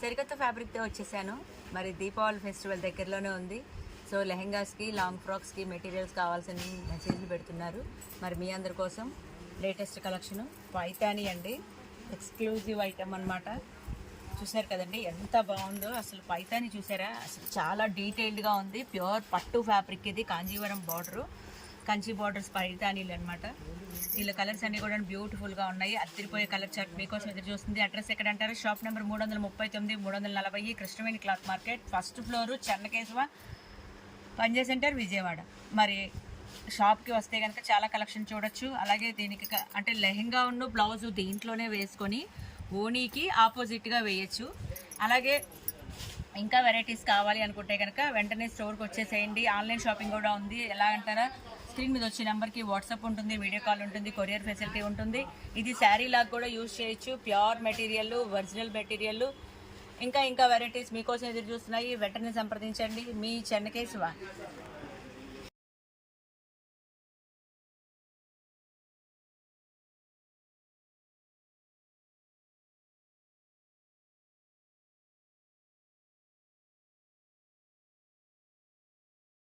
సరికొత్త ఫ్యాబ్రిక్తో వచ్చేసాను. మరి దీపావళి ఫెస్టివల్ దగ్గరలోనే ఉంది. సో లెహెంగాస్కి, లాంగ్ ఫ్రాక్స్కి మెటీరియల్స్ కావాల్సిన మెసేజ్లు పెడుతున్నారు. మరి మీ అందరి కోసం లేటెస్ట్ కలెక్షను పైతాని అండి, ఎక్స్క్లూజివ్ ఐటమ్ అనమాట. చూసారు కదండి ఎంత బాగుందో. అసలు పైతాని చూసారా, అసలు చాలా డీటెయిల్డ్గా ఉంది. ప్యూర్ పట్టు ఫ్యాబ్రిక్ ఇది, కాంజీవరం బార్డరు, కంచి బార్డర్స్ పైతానీలు అనమాట. వీళ్ళ కలర్స్ అన్ని కూడా బ్యూటిఫుల్గా ఉన్నాయి. అద్దరిపోయే కలర్ చార్ట్ మీకోసం ఎదురు చూస్తుంది. అడ్రస్ ఎక్కడ అంటారు? Shop number 339, 340 Krishnaveni cloth market, first floor, Chennakesava, Panja centre, Vijayawada. మరి షాప్కి వస్తే కనుక చాలా కలెక్షన్ చూడొచ్చు. అలాగే దీనికి అంటే లెహెంగా ఉన్న బ్లౌజు దీంట్లోనే వేసుకొని ఓనీకి ఆపోజిట్గా వేయచ్చు. అలాగే ఇంకా వెరైటీస్ కావాలి అనుకుంటే కనుక వెంటనే స్టోర్కి వచ్చేసేయండి. ఆన్లైన్ షాపింగ్ కూడా ఉంది. ఎలా అంటారా, స్క్రీన్ మీద వచ్చే నెంబర్కి వాట్సాప్ ఉంటుంది, వీడియో కాల్ ఉంటుంది, కొరియర్ ఫెసిలిటీ ఉంటుంది. ఇది శారీ లాగా కూడా యూజ్ చేయొచ్చు. Pure material, original material. ఇంకా వెరైటీస్ మీకోసం ఎదురు చూస్తున్నాయి. వెంటనే సంప్రదించండి. మీ చెన్నకేశవ.